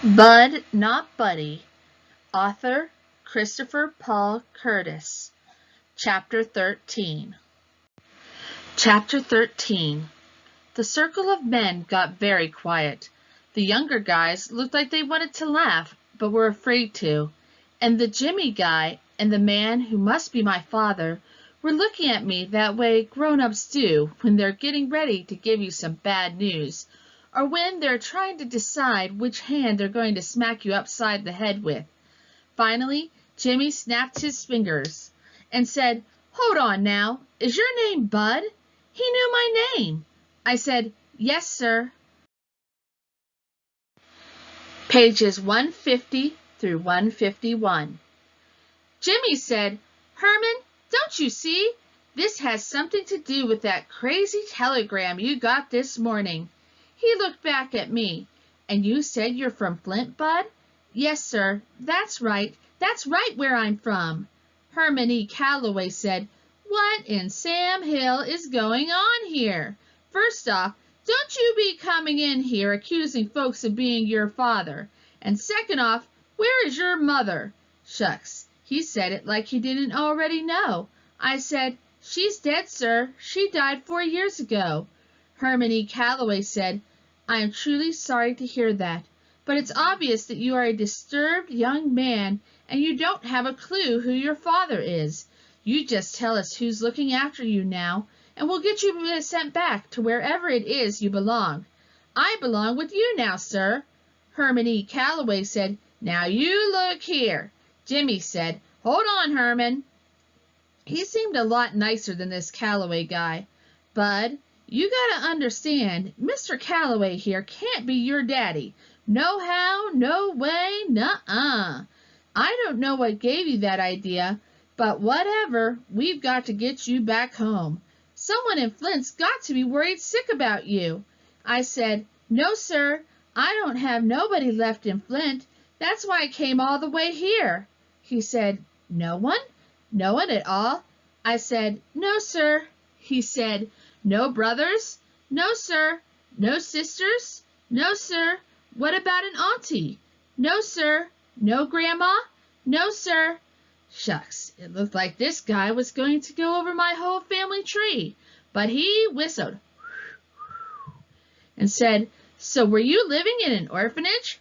Bud, Not Buddy. Author Christopher Paul Curtis. Chapter 13. Chapter 13. The circle of men got very quiet. The younger guys looked like they wanted to laugh, but were afraid to. And the Jimmy guy and the man who must be my father were looking at me that way grown-ups do when they're getting ready to give you some bad news, or when they're trying to decide which hand they're going to smack you upside the head with. Finally, Jimmy snapped his fingers and said, "Hold on now, is your name Bud?" He knew my name. I said, "Yes, sir." Pages 150 through 151. Jimmy said, "Herman, don't you see? This has something to do with that crazy telegram you got this morning." He looked back at me. "And you said you're from Flint, Bud?" "Yes, sir, that's right. That's right where I'm from." Herman E. Calloway said, "What in Sam Hill is going on here? First off, don't you be coming in here accusing folks of being your father. And second off, where is your mother?" Shucks, he said it like he didn't already know. I said, "She's dead, sir. She died 4 years ago." Herman E. Calloway said, "I am truly sorry to hear that. But it's obvious that you are a disturbed young man and you don't have a clue who your father is. You just tell us who's looking after you now, and we'll get you sent back to wherever it is you belong." "I belong with you now, sir." Herman E. Calloway said, "Now you look here." Jimmy said, "Hold on, Herman." He seemed a lot nicer than this Calloway guy. "Bud, you gotta understand, Mr. Calloway here can't be your daddy. No how, no way, nuh-uh. I don't know what gave you that idea, but whatever, we've got to get you back home. Someone in Flint's got to be worried sick about you." I said, "No, sir, I don't have nobody left in Flint. That's why I came all the way here." He said, "No one? No one at all?" I said, "No, sir." He said, "No brothers?" "No, sir." "No sisters?" "No, sir." "What about an auntie?" "No, sir." "No grandma?" "No, sir." Shucks, it looked like this guy was going to go over my whole family tree, but he whistled and said, "So were you living in an orphanage?"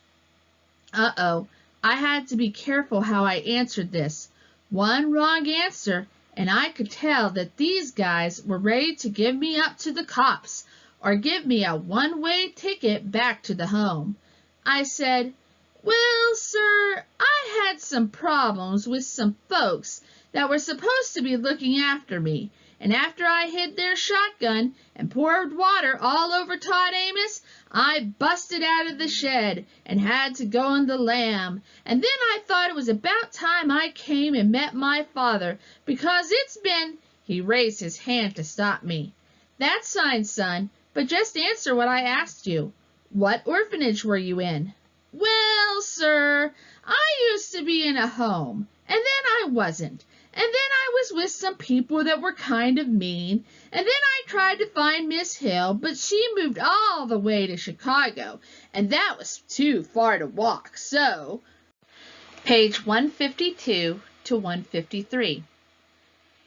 Uh-oh, I had to be careful how I answered this. One wrong answer, and I could tell that these guys were ready to give me up to the cops or give me a one-way ticket back to the home. I said, "Well, sir, I had some problems with some folks that were supposed to be looking after me, and after I hid their shotgun and poured water all over Todd Amos, I busted out of the shed and had to go on the lam, and then I thought it was about time I came and met my father, because it's been—" He raised his hand to stop me. "That's fine, son, but just answer what I asked you. What orphanage were you in?" "Well, sir, I used to be in a home, and then I wasn't, and then I was with some people that were kind of mean, and then I tried to find Miss Hill, but she moved all the way to Chicago, and that was too far to walk, so—" Page 152 to 153.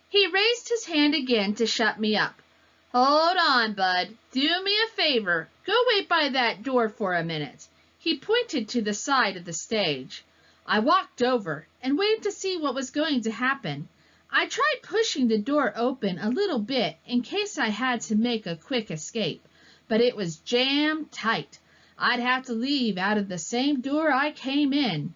He raised his hand again to shut me up. "Hold on, Bud. Do me a favor. Go wait by that door for a minute." He pointed to the side of the stage. I walked over and waited to see what was going to happen. I tried pushing the door open a little bit in case I had to make a quick escape, but it was jammed tight. I'd have to leave out of the same door I came in.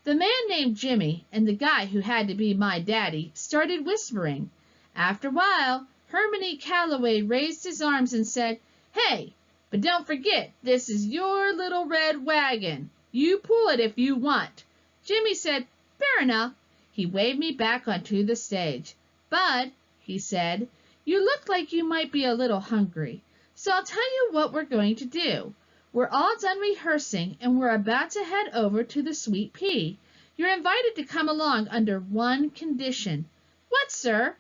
The man named Jimmy and the guy who had to be my daddy started whispering. After a while, Herman E. Calloway raised his arms and said, "Hey, but don't forget, this is your little red wagon. You pull it if you want." Jimmy said, "Fair enough." He waved me back onto the stage. "Bud," he said, "you look like you might be a little hungry. So I'll tell you what we're going to do. We're all done rehearsing, and we're about to head over to the Sweet Pea. You're invited to come along under one condition." "What, sir?"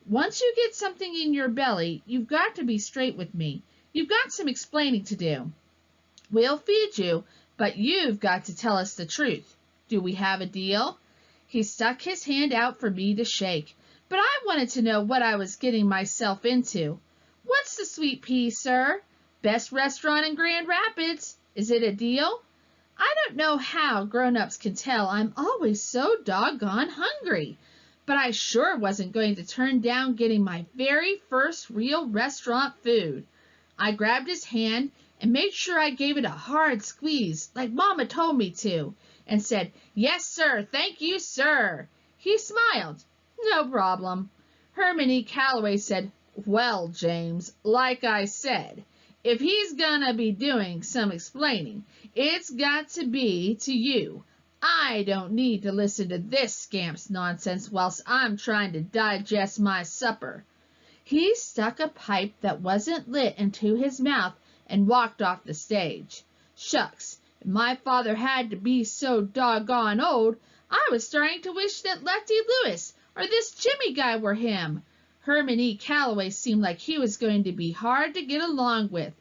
"Once you get something in your belly, you've got to be straight with me. You've got some explaining to do. We'll feed you, But you've got to tell us the truth. Do we have a deal?" He stuck his hand out for me to shake, but I wanted to know what I was getting myself into. "What's the Sweet Pea, sir? Best restaurant in Grand Rapids. Is it a deal?" I don't know how grown-ups can tell I'm always so doggone hungry, but I sure wasn't going to turn down getting my very first real restaurant food. I grabbed his hand and made sure I gave it a hard squeeze, like Mama told me to, and said, "Yes, sir, thank you, sir." He smiled. "No problem." Herman E. Calloway said, "Well, James, like I said, if he's gonna be doing some explaining, it's got to be to you. I don't need to listen to this scamp's nonsense whilst I'm trying to digest my supper." He stuck a pipe that wasn't lit into his mouth and walked off the stage. Shucks, if my father had to be so doggone old, I was starting to wish that Lefty Lewis or this Jimmy guy were him. Herman E. Calloway seemed like he was going to be hard to get along with.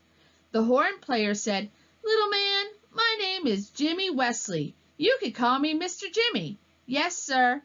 The horn player said, "Little man, my name is Jimmy Wesley. You could call me Mr. Jimmy." "Yes, sir."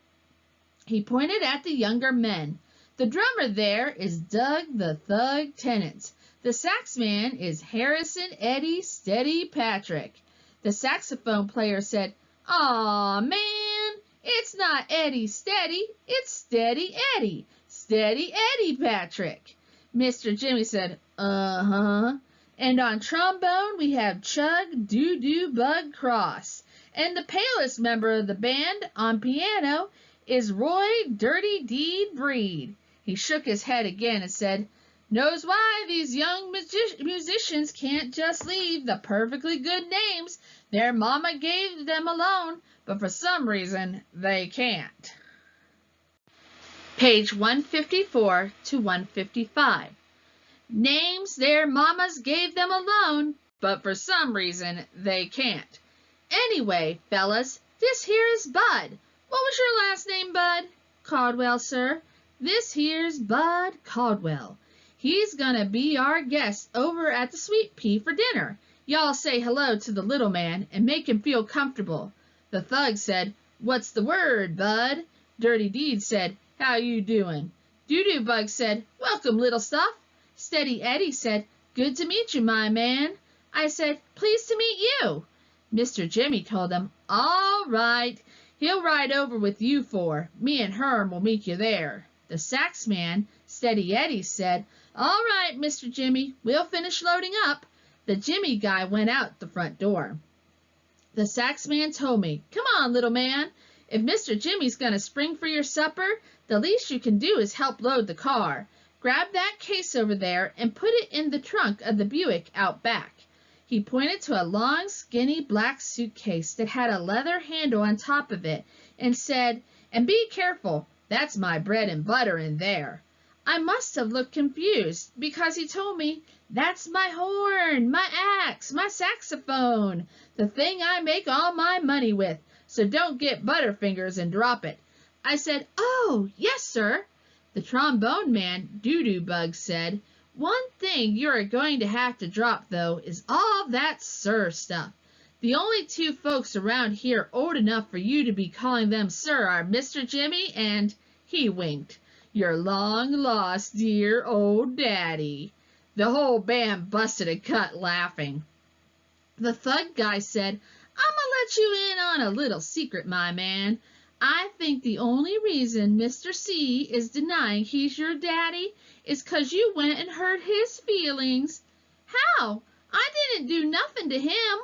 He pointed at the younger men. "The drummer there is Doug the Thug Tennant. The sax man is Harrison Eddie Steady Patrick." The saxophone player said, "Aw, man, it's not Eddie Steady, it's Steady Eddie. Steady Eddie Patrick." Mr. Jimmy said, "Uh-huh." And on trombone we have Chug Doo-Doo Bug Cross. And the palest member of the band on piano is Roy Dirty Deed Breed. He shook his head again and said, "Knows why these young musicians can't just leave the perfectly good names their mama gave them alone, but for some reason they can't." Page 154 to 155. Names their mamas gave them alone, but for some reason they can't. Anyway, fellas, this here is Bud. What was your last name, Bud? "Caldwell, sir." "This here's Bud Caldwell. He's gonna be our guest over at the Sweet Pea for dinner. Y'all say hello to the little man and make him feel comfortable." The thug said, "What's the word, Bud?" Dirty Deed said, "How you doing?" Doo-Doo Bug said, "Welcome, little stuff." Steady Eddie said, "Good to meet you, my man." I said, "Pleased to meet you." Mr. Jimmy told him, "All right, he'll ride over with you four. Me and Herm will meet you there." The sax man, Steady Eddie, said, "All right, Mr. Jimmy, we'll finish loading up." The Jimmy guy went out the front door. The sax man told me, "Come on, little man. If Mr. Jimmy's going to spring for your supper, the least you can do is help load the car. Grab that case over there and put it in the trunk of the Buick out back." He pointed to a long, skinny black suitcase that had a leather handle on top of it and said, "And be careful, that's my bread and butter in there." I must have looked confused because he told me, "That's my horn, my axe, my saxophone, the thing I make all my money with, so don't get butterfingers and drop it." I said, "Oh, yes, sir." The trombone man, Doo-Doo Bug, said, "One thing you're going to have to drop, though, is all that sir stuff. The only two folks around here old enough for you to be calling them sir are Mr. Jimmy and," he winked, "your long-lost dear old daddy." The whole band busted a cut laughing. The thug guy said, "I'm gonna let you in on a little secret, my man. I think the only reason Mr. C is denying he's your daddy is 'cause you went and hurt his feelings." "How? I didn't do nothing to him."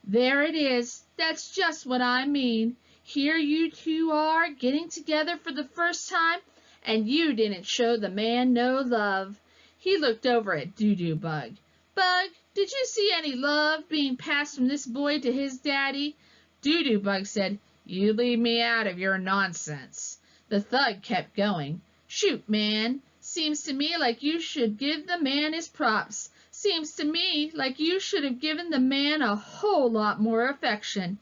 "There it is. That's just what I mean. Here you two are getting together for the first time, and you didn't show the man no love." He looked over at Doo-Doo Bug. "Bug, did you see any love being passed from this boy to his daddy?" Doo-Doo Bug said, "You leave me out of your nonsense." The thug kept going. "Shoot, man. Seems to me like you should give the man his props. Seems to me like you should have given the man a whole lot more affection.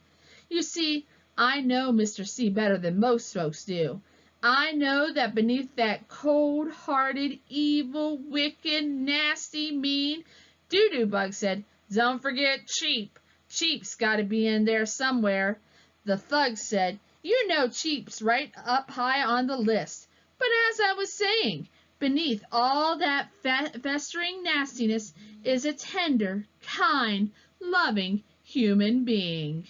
You see, I know Mr. C better than most folks do. I know that beneath that cold-hearted, evil, wicked, nasty, mean—" Doo-Doo Bug said, "Don't forget cheap. Cheap's got to be in there somewhere. The thug said, you know Cheap's right up high on the list. But as I was saying, beneath all that festering nastiness is a tender, kind, loving human being.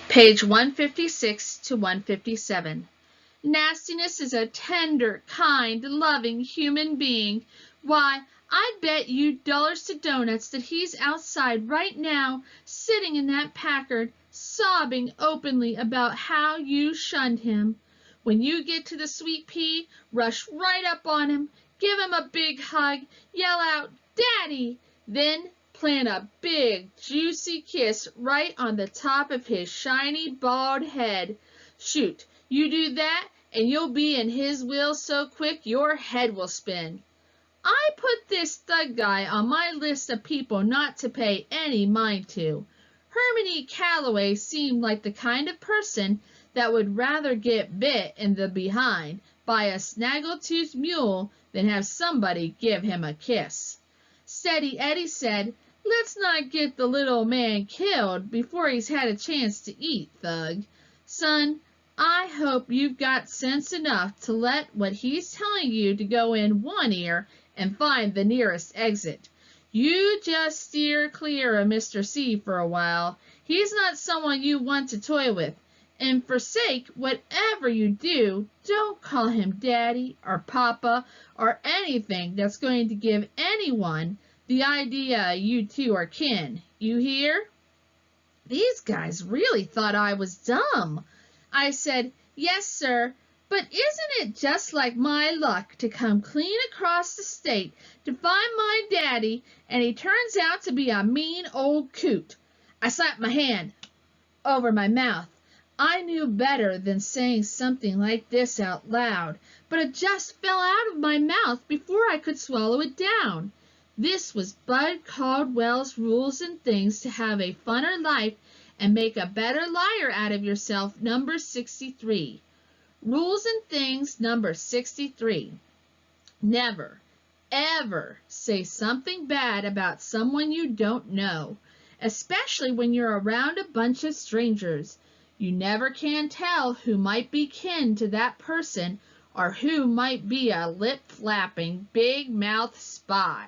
Page 156 to 157. Nastiness is a tender, kind, loving human being. Why, I'd bet you dollars to donuts that he's outside right now, sitting in that Packard, sobbing openly about how you shunned him. When you get to the sweet pea, rush right up on him, give him a big hug, yell out, Daddy! Then plant a big, juicy kiss right on the top of his shiny, bald head. Shoot, you do that, and you'll be in his will so quick your head will spin. I put this thug guy on my list of people not to pay any mind to. Hermione Calloway seemed like the kind of person that would rather get bit in the behind by a snaggle-toothed mule than have somebody give him a kiss. Steady Eddie said, let's not get the little man killed before he's had a chance to eat, Thug. Son, I hope you've got sense enough to let what he's telling you to go in one ear and find the nearest exit. You just steer clear of Mr. C for a while. He's not someone you want to toy with. And forsake whatever you do, don't call him Daddy or Papa or anything that's going to give anyone the idea you two are kin. You hear? These guys really thought I was dumb. I said, yes, sir, but isn't it just like my luck to come clean across the state to find my daddy, and he turns out to be a mean old coot. I slapped my hand over my mouth. I knew better than saying something like this out loud, but it just fell out of my mouth before I could swallow it down. This was Bud Caldwell's Rules and Things to Have a Funner Life and Make a Better Liar Out of Yourself, number 63. Rules and Things, number 63. Never, ever say something bad about someone you don't know, especially when you're around a bunch of strangers. You never can tell who might be kin to that person or who might be a lip-flapping, big-mouthed spy.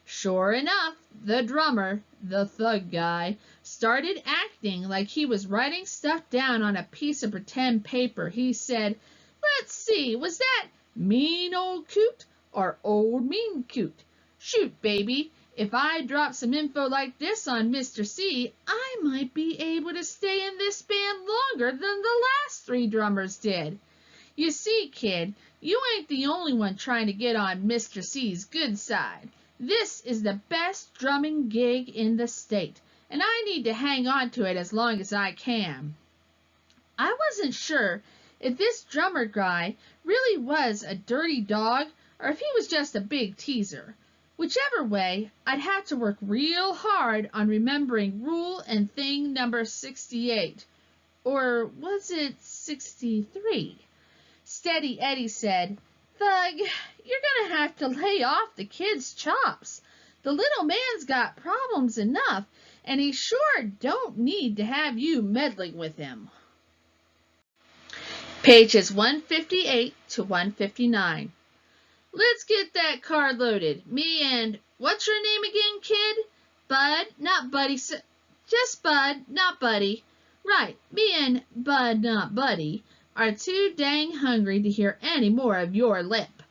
Sure enough, the drummer, the thug guy, started acting like he was writing stuff down on a piece of pretend paper. He said, let's see, was that mean old coot or old mean coot? Shoot, baby, if I drop some info like this on Mr. C, I might be able to stay in this band longer than the last 3 drummers did. You see, kid, you ain't the only one trying to get on Mr. C's good side. This is the best drumming gig in the state, and I need to hang on to it as long as I can. I wasn't sure if this drummer guy really was a dirty dog or if he was just a big teaser. Whichever way, I'd have to work real hard on remembering rule and thing number 68. Or was it 63? Steady Eddie said, Thug, you're going to have to lay off the kid's chops. The little man's got problems enough, and he sure don't need to have you meddling with him. Pages 158 to 159. Let's get that car loaded. Me and, what's your name again, kid? Bud, not Buddy, just Bud, not Buddy. Right, me and Bud, not Buddy, are too dang hungry to hear any more of your lip.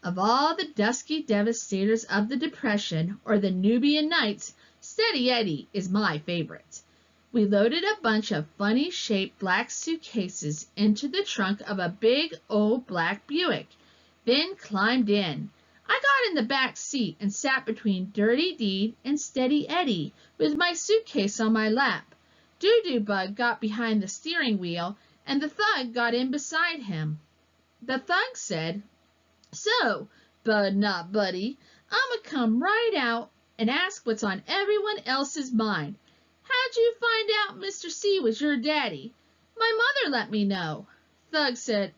Of all the dusky devastators of the Depression or the Nubian Nights, Steady Eddie is my favorite. We loaded a bunch of funny-shaped black suitcases into the trunk of a big old black Buick, then climbed in. I got in the back seat and sat between Dirty Deed and Steady Eddie with my suitcase on my lap. Doo-Doo Bug got behind the steering wheel, and the thug got in beside him. The thug said, So, Bud not Buddy, I'ma come right out and ask what's on everyone else's mind. How'd you find out Mr. C was your daddy? My mother let me know. Thug said,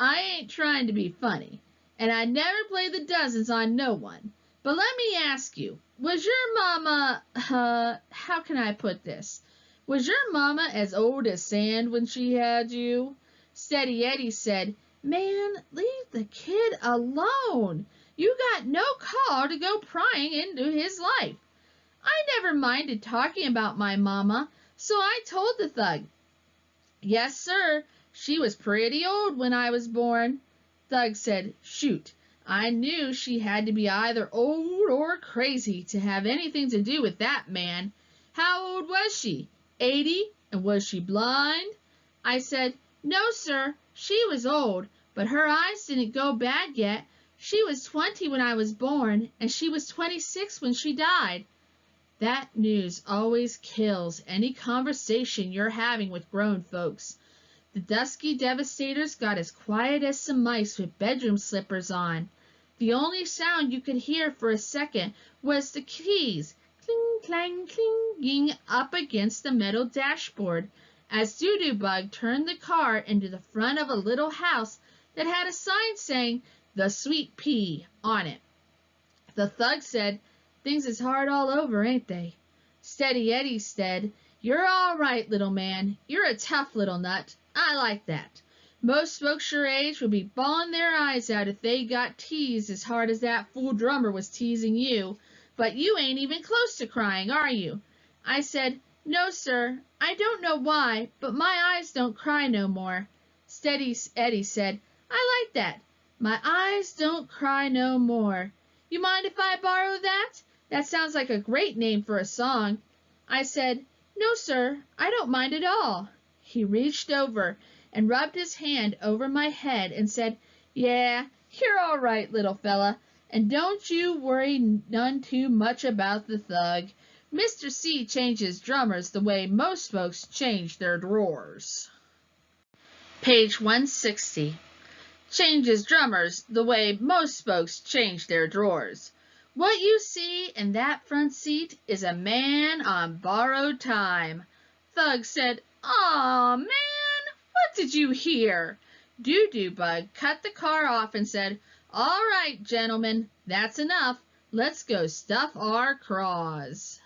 I ain't trying to be funny, and I never play the dozens on no one, But let me ask you, was your mama, how can I put this? Was your mama as old as sand when she had you? Steady Eddie said, Man, leave the kid alone. You got no call to go prying into his life. I never minded talking about my mama, so I told the thug. Yes, sir, she was pretty old when I was born. Thug said, Shoot, I knew she had to be either old or crazy to have anything to do with that man. How old was she? 80? And was she blind? I said, No, sir, she was old, but her eyes didn't go bad yet. She was 20 when I was born, and she was 26 when she died. That news always kills any conversation you're having with grown folks. The dusky devastators got as quiet as some mice with bedroom slippers on. The only sound you could hear for a second was the keys cling, clang, clinging up against the metal dashboard as Doodoo Bug turned the car into the front of a little house that had a sign saying "The Sweet Pea" on it. The thug said, Things is hard all over, ain't they? Steady Eddie said, You're all right, little man. You're a tough little nut. I like that. Most folks your age would be bawling their eyes out if they got teased as hard as that fool drummer was teasing you. But you ain't even close to crying, are you? I said, No, sir. I don't know why, but my eyes don't cry no more. Steady Eddie said, I like that. My eyes don't cry no more. You mind if I borrow that? That sounds like a great name for a song. I said, No, sir, I don't mind at all. He reached over and rubbed his hand over my head and said, Yeah, you're all right, little fella, and don't you worry none too much about the thug. Mr. C changes drummers the way most folks change their drawers. Page 160. Changes drummers the way most folks change their drawers. What you see in that front seat is a man on borrowed time. Thug said, Aw, man, what did you hear? Doodoo Bug cut the car off and said, All right, gentlemen, that's enough. Let's go stuff our craws.